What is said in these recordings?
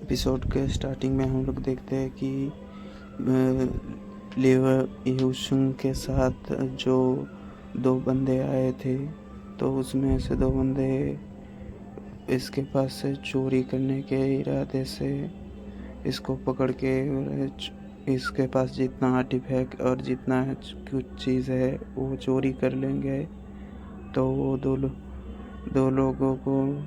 Episode के starting में हम लोग देखते हैं कि लिवर यूशुंग के साथ जो दो बंदे आए थे, तो उसमें से दो बंदे इसके पास से चोरी करने के इरादे से इसको पकड़ के इसके पास जितना आर्टिफैक्ट और जितना कुछ चीज़ है वो चोरी कर लेंगे। तो वो दो लोगों को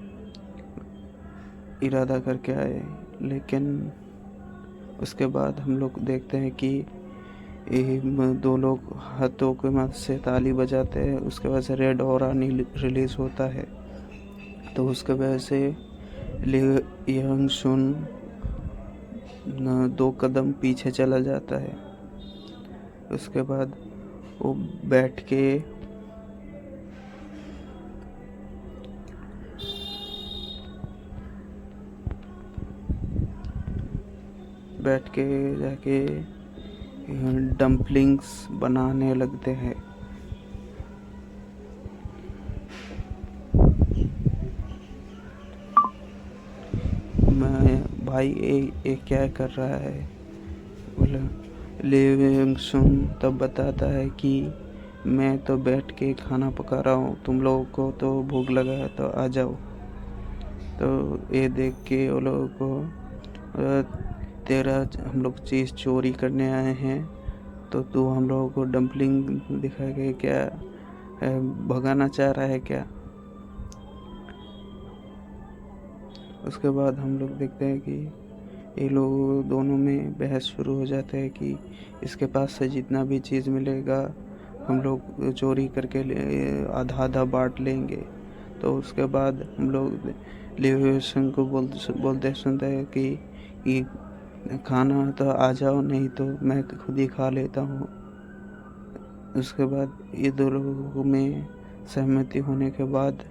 इरादा करके आए, लेकिन उसके बाद हम लोग देखते हैं कि दो लोग हाथों के मदद से ताली बजाते हैं। उसके वजह से रेड ऑरा रिलीज होता है, तो उसके वजह से यंग सुन 2 कदम पीछे चला जाता है। उसके बाद वो बैठ के जाके डम्पलिंग्स बनाने लगते हैं। भाई ये क्या कर रहा है? बोला लिविंगस्टन तब बताता है कि मैं तो बैठ के खाना पका रहा हूँ, तुम लोगों को तो भूख लगा है तो आ जाओ। तो ये देख के वो लोगों को तेरा हम लोग चीज़ चोरी करने आए हैं, तो तू हम लोगों को डम्पलिंग दिखा के क्या भगाना चाह रहा है क्या? उसके बाद हम लोग देखते हैं कि ये लोग दोनों में बहस शुरू हो जाता है कि इसके पास से जितना भी चीज़ मिलेगा हम लोग चोरी करके आधा आधा बांट लेंगे। तो उसके बाद हम लोग लिविंगस्टन को बोलते सुनते हैं कि खाना तो आ जाओ, नहीं तो मैं खुद ही खा लेता हूँ। उसके बाद ये दो लोगों में सहमति होने के बाद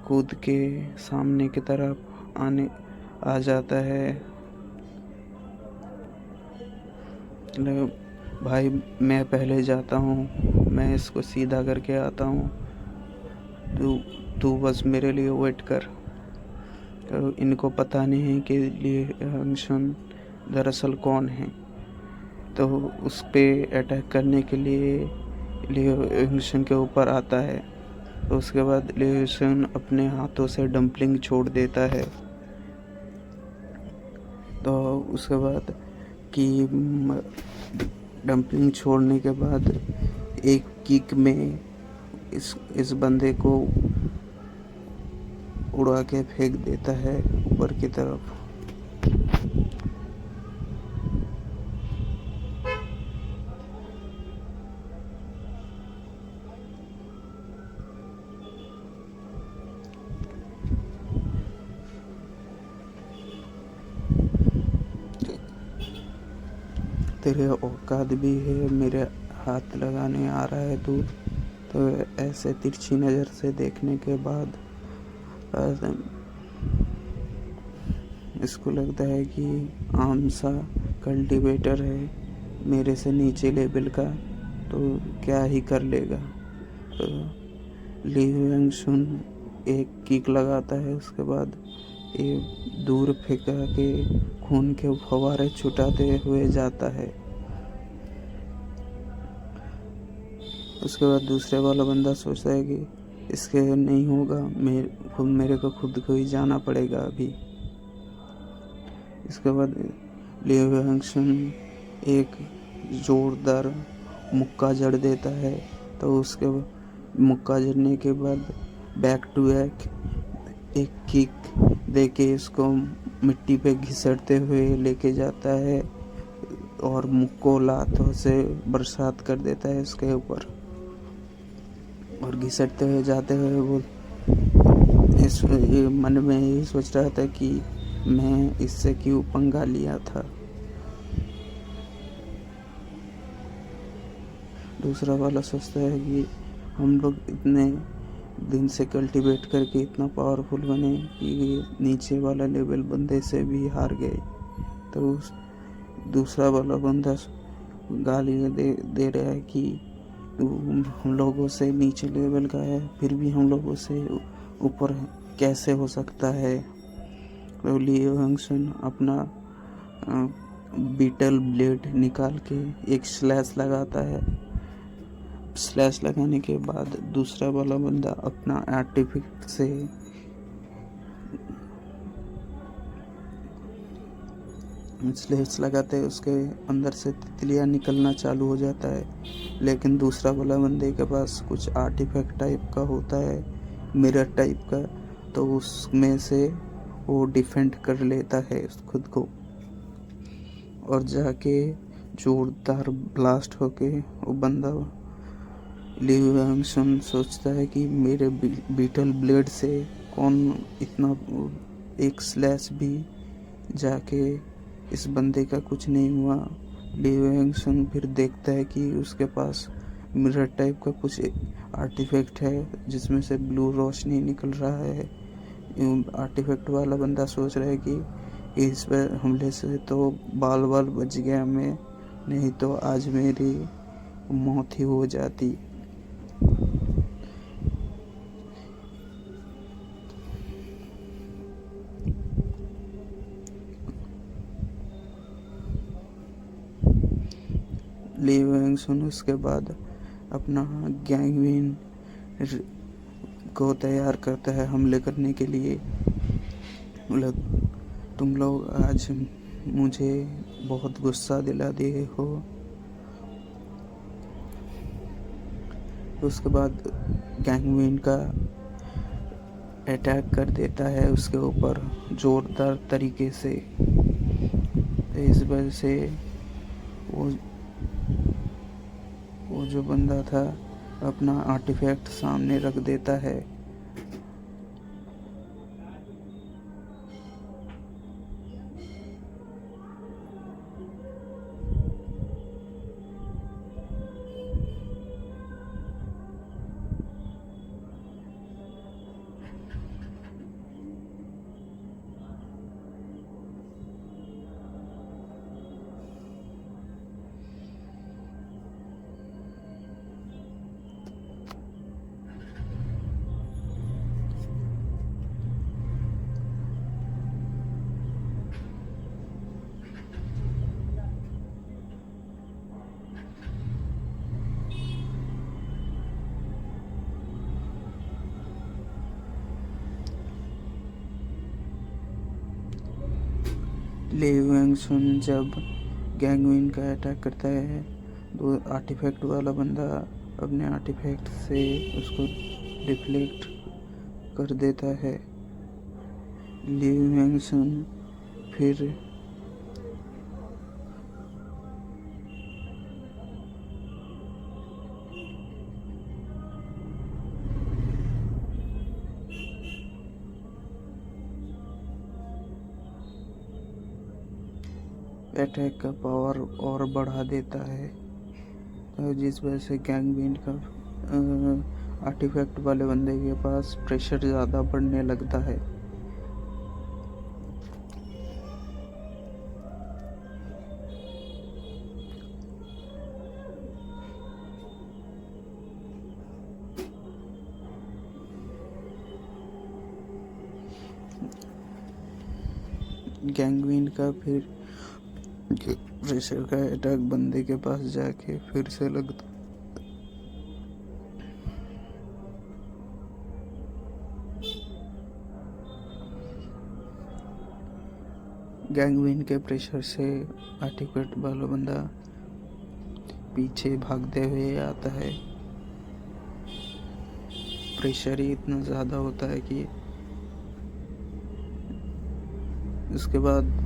कूद के सामने की तरफ आ जाता है। भाई मैं पहले जाता हूँ, मैं इसको सीधा करके आता हूँ, तू बस मेरे लिए वेट कर। तो इनको पता नहीं है कि लिविंगस्टन दरअसल कौन है, तो उस पे अटैक करने के लिए लिविंगस्टन के ऊपर आता है। तो उसके बाद लिविंगस्टन अपने हाथों से डम्पलिंग छोड़ देता है। तो उसके बाद कि डम्पलिंग छोड़ने के बाद एक किक में इस बंदे को उड़ा के फेंक देता है ऊपर की तरफ। तेरे औकात भी है मेरे हाथ लगाने आ रहा है तू? तो ऐसे तिरछी नज़र से देखने के बाद इसको लगता है कि आम सा कल्टीवेटर है मेरे से नीचे लेवल का, तो क्या ही कर लेगा। तो लिविंगस्टन एक किक लगाता है, उसके बाद ये दूर फेंका के खून के फव्वारे छुटाते हुए जाता है। उसके बाद दूसरे वाला बंदा सोचता है कि इसके नहीं होगा, मेरे को खुद को ही जाना पड़ेगा अभी। इसके बाद लिविंगस्टन एक जोरदार मुक्का जड़ देता है। तो उसके मुक्का जड़ने के बाद बैक टू बैक एक किक देके इसको मिट्टी पे घिसटते हुए लेके जाता है और मुक्को लातों से बरसात कर देता है इसके ऊपर। और घिसटते हुए जाते हुए वो मन में यही सोच रहा था कि मैं इससे क्यों पंगा लिया था। दूसरा वाला सोचता है कि हम लोग इतने दिन से कल्टीवेट करके इतना पावरफुल बने कि नीचे वाला लेवल बंदे से भी हार गए। तो दूसरा वाला बंदा गालियाँ दे रहा है कि तू हम लोगों से नीचे लेवल का है, फिर भी हम लोगों से ऊपर कैसे हो सकता है। तो लियो हंगसन अपना बीटल ब्लेड निकाल के एक स्लैश लगाता है। स्लैश लगाने के बाद दूसरा वाला बंदा अपना आर्टिफैक्ट से स्लैश लगाते है, उसके अंदर से तितलियाँ निकलना चालू हो जाता है। लेकिन दूसरा वाला बंदे के पास कुछ आर्टिफैक्ट टाइप का होता है, मिरर टाइप का, तो उसमें से वो डिफेंड कर लेता है खुद को और जाके जोरदार ब्लास्ट होके वो बंदा लियू हैंगसन सोचता है कि मेरे बीटल ब्लेड से कौन इतना, एक स्लैश भी जाके इस बंदे का कुछ नहीं हुआ। लियू हैंगसन फिर देखता है कि उसके पास मिरर टाइप का कुछ आर्टिफैक्ट है जिसमें से ब्लू रोशनी निकल रहा है। आर्टिफैक्ट वाला बंदा सोच रहा है कि इस पर हमले से तो बाल बाल बच गया मैं, नहीं तो आज मेरी मौत ही हो जाती। लियू हैंगसन उसके बाद अपना गैंगविन को तैयार करता है हमले करने के लिए। तुम लोग आज मुझे बहुत गुस्सा दिला दिए हो। उसके बाद गैंगविन का अटैक कर देता है उसके ऊपर जोरदार तरीके से। इस वजह से वो जो बंदा था अपना आर्टिफैक्ट सामने रख देता है। लियू हैंगसन जब गैंगविन का अटैक करता है तो आर्टिफैक्ट वाला बंदा अपने आर्टिफैक्ट से उसको डिफ्लेक्ट कर देता है। लियू हैंगसन फिर अटैक का पावर और बढ़ा देता है, तो जिस वजह से गैंगविन का आर्टिफैक्ट वाले बंदे के पास प्रेशर ज़्यादा बढ़ने लगता है। गैंगविन का फिर प्रेशर का अटैक बंदे के पास जाके फिर से लगता। गैंगविन के प्रेशर से आर्टिफैक्ट वाला बंदा पीछे भागते हुए आता है। प्रेशर ही इतना ज़्यादा होता है कि उसके बाद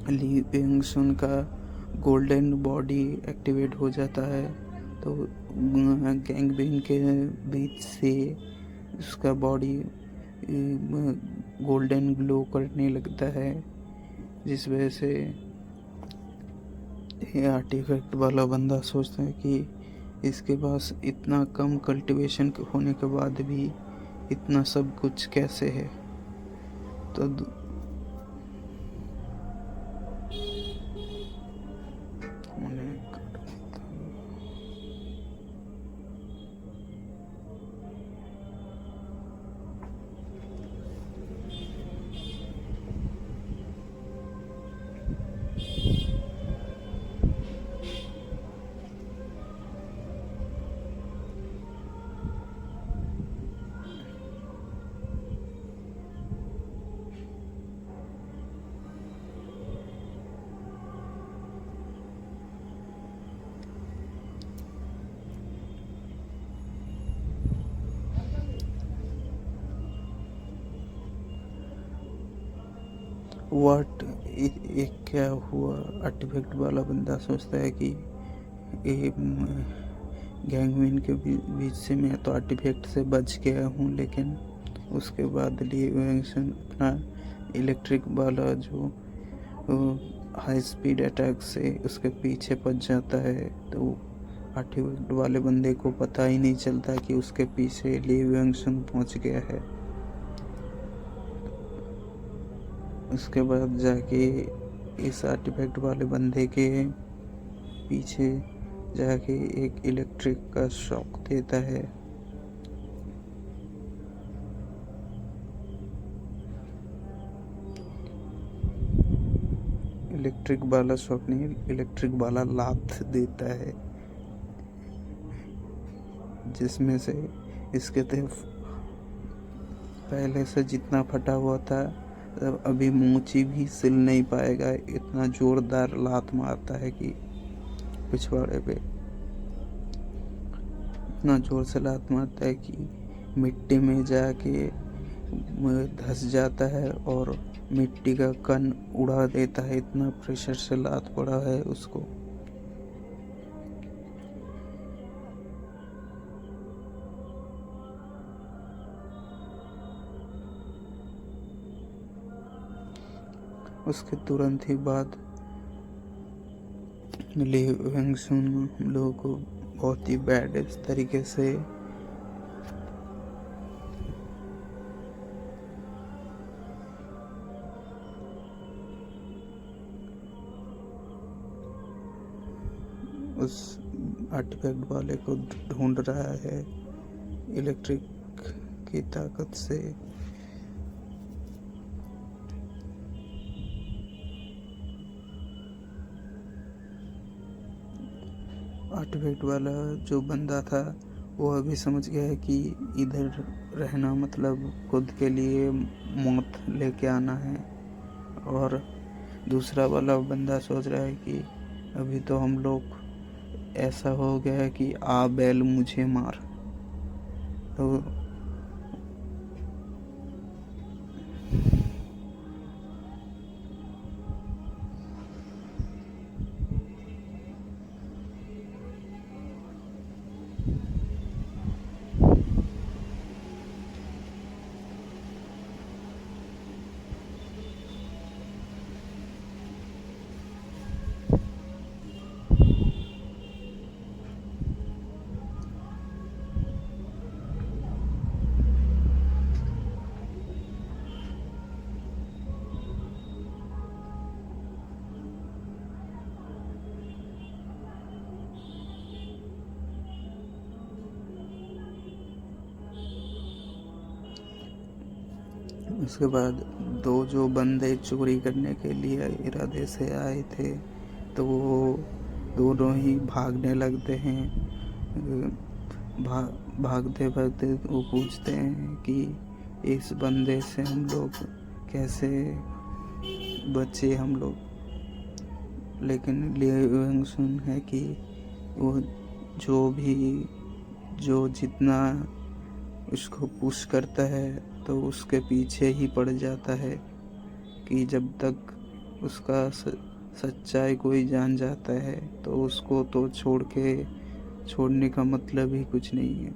लियू हैंगसन का गोल्डन बॉडी एक्टिवेट हो जाता है, तो गैंगविन के बीच से उसका बॉडी गोल्डन ग्लो करने लगता है, जिस वजह से ये आर्टिफैक्ट वाला बंदा सोचता है कि इसके पास इतना कम कल्टीवेशन होने के बाद भी इतना सब कुछ कैसे है। तो व्हाट एक क्या हुआ, आर्टिफैक्ट वाला बंदा सोचता है कि ये गैंगमैन के बीच से मैं तो आर्टिफैक्ट से बच गया हूँ, लेकिन उसके बाद ली वेंगसन अपना इलेक्ट्रिक वाला जो हाई स्पीड अटैक से उसके पीछे पहुंच जाता है। तो आर्टिफैक्ट वाले बंदे को पता ही नहीं चलता कि उसके पीछे ली वेंगसन पहुंच गया है। उसके बाद जाके इस आर्टिफैक्ट वाले बंदे के पीछे जाके एक इलेक्ट्रिक का शॉक देता है। इलेक्ट्रिक वाला शॉक नहीं, इलेक्ट्रिक वाला लात देता है, जिसमें से इसके पहले से जितना फटा हुआ था तब अभी मूंची भी सिल नहीं पाएगा, इतना जोरदार लात मारता है कि पिछवाड़े पे इतना जोर से लात मारता है कि मिट्टी में जाके धंस जाता है और मिट्टी का कण उड़ा देता है, इतना प्रेशर से लात पड़ा है उसको। उसके तुरंत ही बाद ली वेंगसुन हम लोगों को बहुत ही बैड तरीके से उस आर्टिफैक्ट वाले को ढूंढ रहा है इलेक्ट्रिक की ताकत से। आर्टिफैक्ट वाला जो बंदा था वो अभी समझ गया है कि इधर रहना मतलब खुद के लिए मौत लेके आना है, और दूसरा वाला बंदा सोच रहा है कि अभी तो हम लोग ऐसा हो गया है कि आ बैल मुझे मार। तो उसके बाद दो जो बंदे चोरी करने के लिए इरादे से आए थे तो वो दोनों ही भागने लगते हैं। भागते भागते वो पूछते हैं कि इस बंदे से हम लोग कैसे बचे हम लोग। लेकिन ली वेंगसुन है कि वो जो जितना उसको पुश करता है तो उसके पीछे ही पड़ जाता है, कि जब तक उसका सच्चाई कोई जान जाता है तो उसको तो छोड़ने का मतलब ही कुछ नहीं है,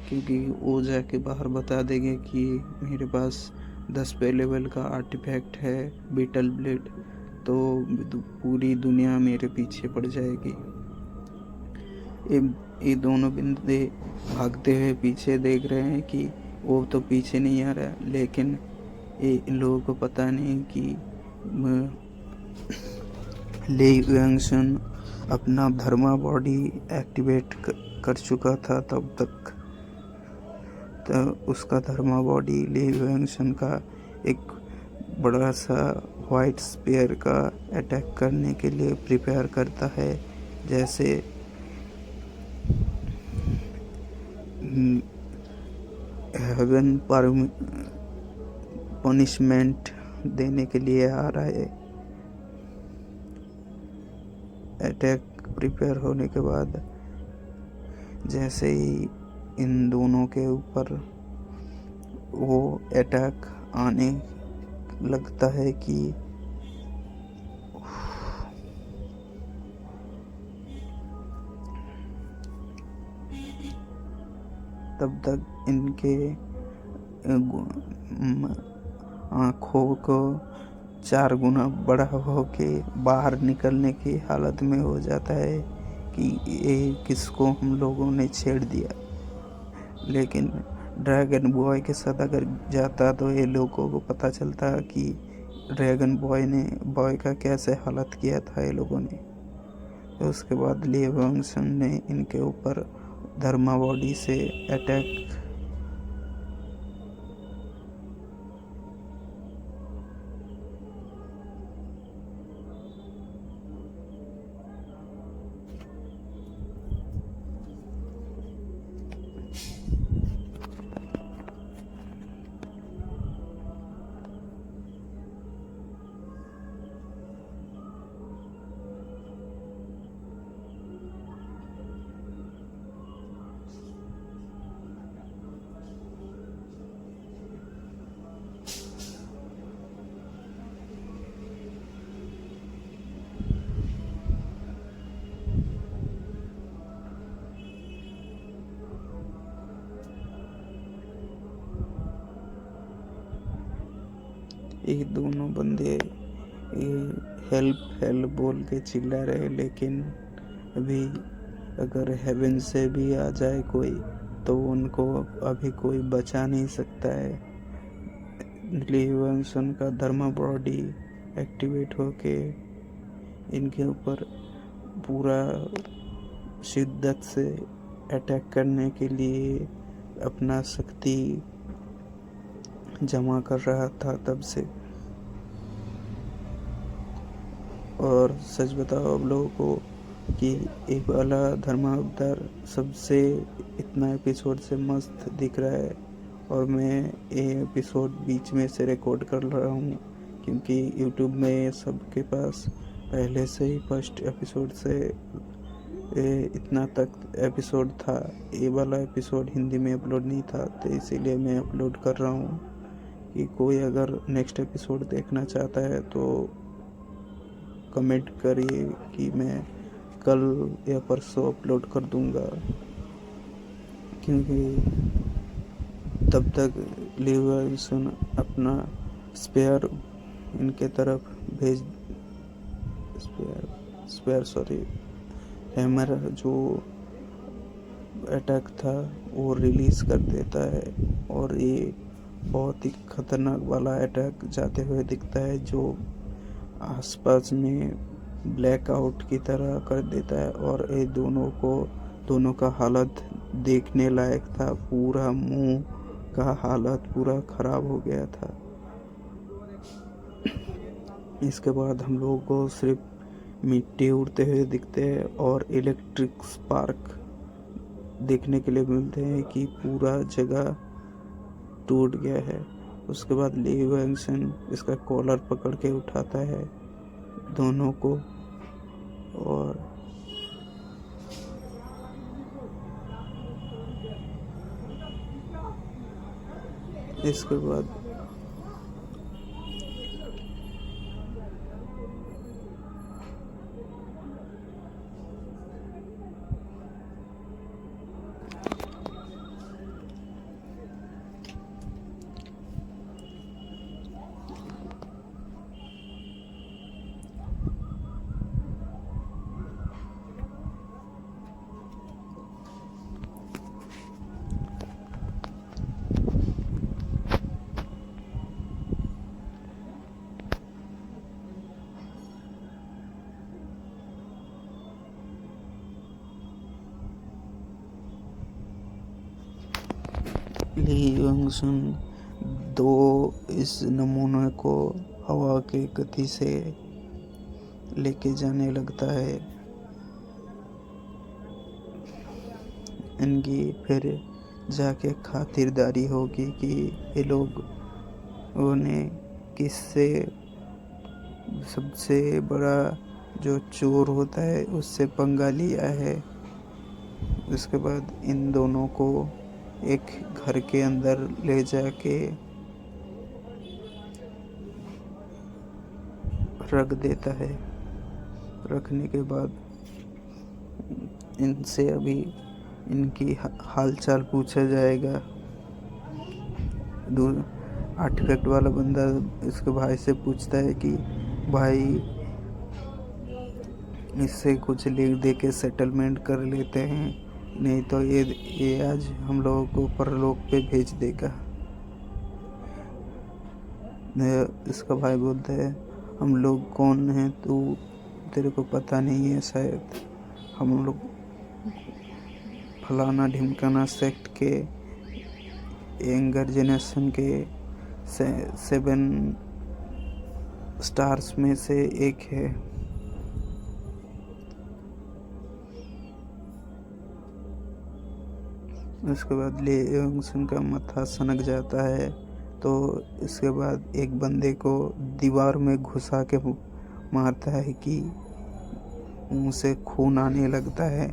क्योंकि वो जाके बाहर बता देंगे कि मेरे पास 10वें लेवल का आर्टिफैक्ट है बीटल ब्लेड, तो पूरी दुनिया मेरे पीछे पड़ जाएगी। ये दोनों बंदे भागते हुए पीछे देख रहे हैं कि वो तो पीछे नहीं आ रहा, लेकिन इन लोगों को पता नहीं कि ली वेंगसन अपना धर्मा बॉडी एक्टिवेट कर चुका था तब तक। तो उसका धर्मा बॉडी ली वेंगसन का एक बड़ा सा वाइट स्पेयर का अटैक करने के लिए प्रिपेयर करता है, जैसे हेवन पनिशमेंट देने के लिए आ रहा है। अटैक प्रिपेयर होने के बाद जैसे ही इन दोनों के ऊपर वो अटैक आने लगता है कि तब तक इनके आँखों को 4 गुना बड़ा होके बाहर निकलने की हालत में हो जाता है कि ये किसको हम लोगों ने छेड़ दिया। लेकिन ड्रैगन बॉय के साथ अगर जाता तो ये लोगों को पता चलता कि ड्रैगन बॉय का कैसे हालत किया था ये लोगों ने। तो उसके बाद लियो वंगसन ने इनके ऊपर धर्मा बॉडी से अटैक ये दोनों बंदे हेल्प हेल्प बोल के चिल्ला रहे, लेकिन अभी अगर हेवन से भी आ जाए कोई तो उनको अभी कोई बचा नहीं सकता है। लियो वंगसन का धर्मा बॉडी एक्टिवेट होके इनके ऊपर पूरा शिद्दत से अटैक करने के लिए अपना शक्ति जमा कर रहा था तब से। और सच बताओ आप लोगों को कि एक वाला धर्मा अवतार सबसे इतना एपिसोड से मस्त दिख रहा है, और मैं ये एपिसोड बीच में से रिकॉर्ड कर रहा हूँ क्योंकि यूट्यूब में सबके पास पहले से ही फर्स्ट एपिसोड से इतना तक एपिसोड था। ये वाला एपिसोड हिंदी में अपलोड नहीं था, तो इसीलिए मैं अपलोड कर रहा हूँ कि कोई अगर नेक्स्ट एपिसोड देखना चाहता है तो कमेंट करिए कि मैं कल या परसों अपलोड कर दूंगा, क्योंकि तब तक लियो वंगसन अपना स्पेयर इनके तरफ भेज हैमर जो अटैक था वो रिलीज़ कर देता है, और ये बहुत ही खतरनाक वाला अटैक जाते हुए दिखता है जो आसपास में ब्लैकआउट की तरह कर देता है। और ये दोनों का हालत देखने लायक था, पूरा मुंह का हालत पूरा ख़राब हो गया था। इसके बाद हम लोगों को सिर्फ मिट्टी उड़ते हुए दिखते हैं और इलेक्ट्रिक स्पार्क देखने के लिए मिलते हैं कि पूरा जगह टूट गया है। उसके बाद लियो वंगसन इसका कॉलर पकड़ के उठाता है दोनों को, और इसके बाद लियो वंगसन दो इस नमूने को हवा की गति से लेके जाने लगता है। इनकी फिर जाके खातिरदारी होगी कि ये लोगों ने किससे सबसे बड़ा जो चोर होता है उससे पंगा लिया है। उसके बाद इन दोनों को एक घर के अंदर ले जाके रख देता है। रखने के बाद इनसे अभी इनकी हाल चाल पूछा जाएगा। आर्टिफैक्ट वाला बंदा इसके भाई से पूछता है कि भाई इससे कुछ लिख दे के सेटलमेंट कर लेते हैं, नहीं तो ये आज हम लोगों को परलोक पे भेज देगा। इसका भाई बोलता है हम लोग कौन हैं, तू तेरे को पता नहीं है शायद, हम लोग फलाना ढिमकाना सेक्ट के यंगर जनरेशन के 7 स्टार्स में से एक है। उसके बाद ले योंगसन का माथा सनक जाता है, तो इसके बाद एक बंदे को दीवार में घुसा के मारता है कि मुंह से खून आने लगता है।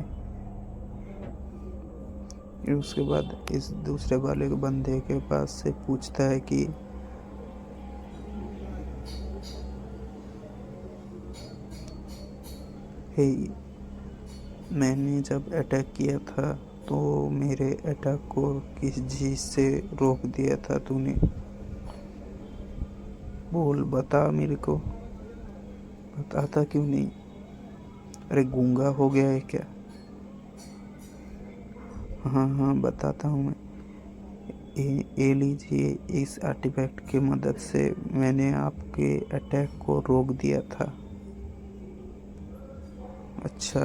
उसके बाद इस दूसरे वाले बंदे के पास से पूछता है कि हे, मैंने जब अटैक किया था तो मेरे अटैक को किस चीज से रोक दिया था तूने, बोल बता मेरे को, बताता क्यों नहीं? अरे गूंगा हो गया है क्या? हाँ बताता हूँ मैं। ये लीजिए, इस आर्टिफैक्ट की मदद से मैंने आपके अटैक को रोक दिया था। अच्छा,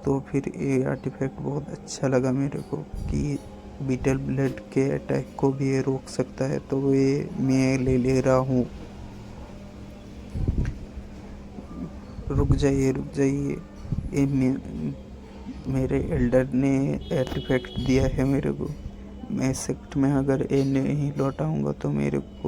तो फिर ये आर्टिफैक्ट बहुत अच्छा लगा मेरे को कि बीटल ब्लड के अटैक को भी ये रोक सकता है, तो ये मैं ले रहा हूँ। रुक जाइए, ये मेरे एल्डर ने आर्टिफैक्ट दिया है मेरे को। मैं सेक्ट में अगर ये नहीं लौटाऊंगा तो मेरे को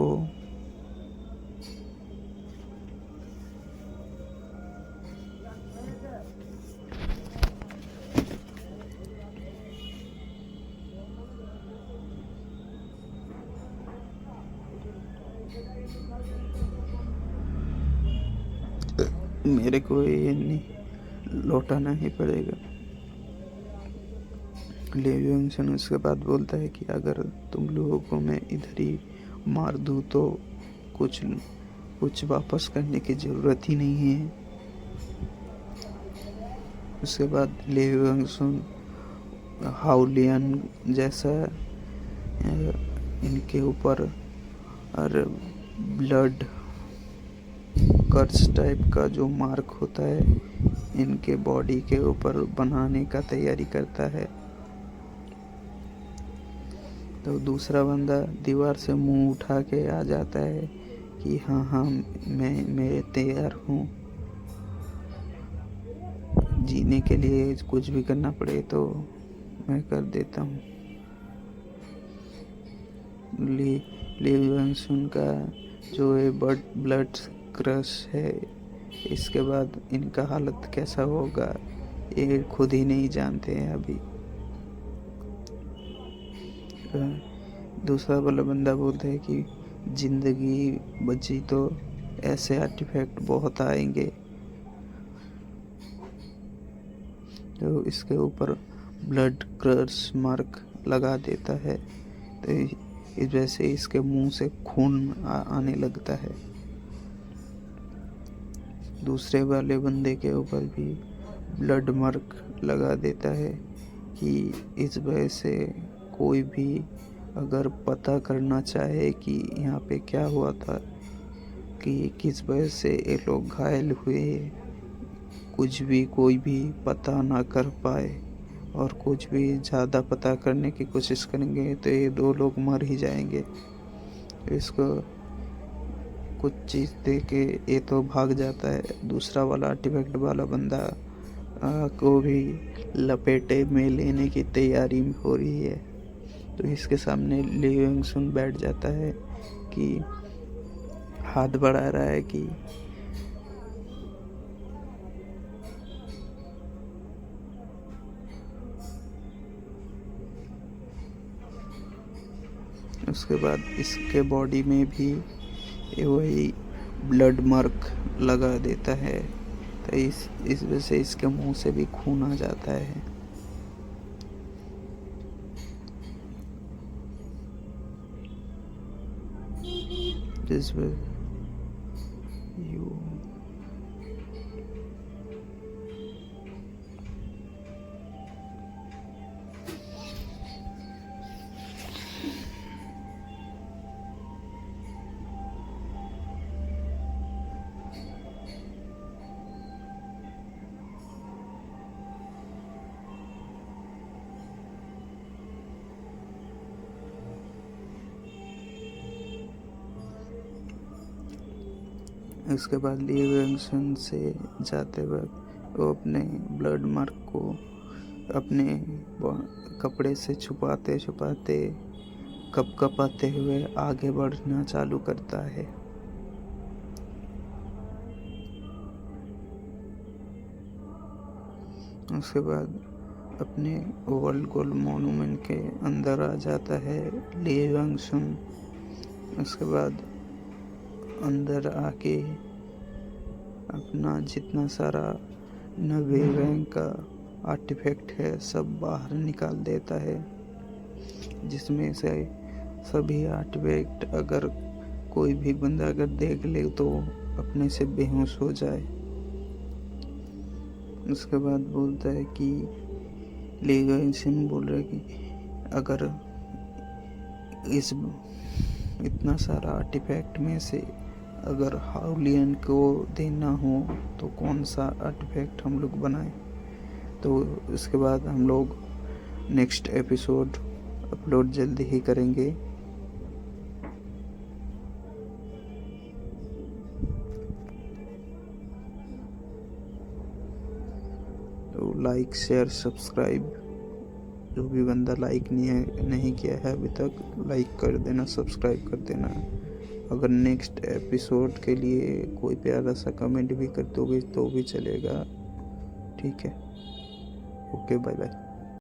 ये नहीं लौटाना ही पड़ेगा। लेविंगस्टन उसके बाद बोलता है कि अगर तुम लोगों को मैं इधर ही मार दूँ तो कुछ वापस करने की ज़रूरत ही नहीं है। उसके बाद लेविंगस्टन हाउलियन जैसा इनके ऊपर और ब्लड कर्च टाइप का जो मार्क होता है इनके बॉडी के ऊपर बनाने का तैयारी करता है। तो दूसरा बंदा दीवार से मुंह उठा के आ जाता है कि हाँ मैं तैयार हूँ, जीने के लिए कुछ भी करना पड़े तो मैं कर देता हूँ। लिविंगस्टन का जो है ब्लड क्रश है, इसके बाद इनका हालत कैसा होगा ये खुद ही नहीं जानते हैं अभी। दूसरा वाला बंदा बोलता है कि जिंदगी बची तो ऐसे आर्टिफैक्ट बहुत आएंगे, तो इसके ऊपर ब्लड क्रश मार्क लगा देता है, तो इस वजह से इसके मुंह से खून आने लगता है। दूसरे वाले बंदे के ऊपर भी ब्लड मार्क लगा देता है कि इस वजह से कोई भी अगर पता करना चाहे कि यहाँ पे क्या हुआ था, कि किस वजह से ये लोग घायल हुए, कोई भी पता ना कर पाए और कुछ भी ज़्यादा पता करने की कोशिश करेंगे तो ये 2 लोग मर ही जाएंगे। इसको कुछ चीज़ दे के ये तो भाग जाता है। दूसरा वाला आर्टिफैक्ट वाला बंदा को भी लपेटे में लेने की तैयारी हो रही है, तो इसके सामने लिविंगस्टन बैठ जाता है कि हाथ बढ़ा रहा है कि उसके बाद इसके बॉडी में भी वही ब्लड मार्क लगा देता है, तो इस वजह से इसके मुंह से भी खून आ जाता है। this way you उसके बाद ली वेंगसन से जाते वक्त वो अपने ब्लड मार्क को अपने कपड़े से छुपाते छुपाते कपकपाते हुए आगे बढ़ना चालू करता है। उसके बाद अपने वर्ल्ड गोल्ड मॉन्यूमेंट के अंदर आ जाता है ली वेंगसन। उसके बाद अंदर आके अपना जितना सारा 90 रैंक का आर्टिफैक्ट है सब बाहर निकाल देता है, जिसमें से सभी आर्टिफैक्ट अगर कोई भी बंदा अगर देख ले तो अपने से बेहोश हो जाए। उसके बाद बोलता है कि ली वेंगसन बोल रहा है कि अगर इस इतना सारा आर्टिफैक्ट में से अगर हाउलियन को देना हो तो कौन सा आर्टिफैक्ट हम लोग बनाएं। तो इसके बाद हम लोग नेक्स्ट एपिसोड अपलोड जल्दी ही करेंगे। तो लाइक शेयर सब्सक्राइब, जो भी बंदा लाइक नहीं किया है अभी तक लाइक कर देना, सब्सक्राइब कर देना। अगर नेक्स्ट एपिसोड के लिए कोई प्यारा सा कमेंट भी कर दोगे तो भी चलेगा। ठीक है, ओके, बाय बाय।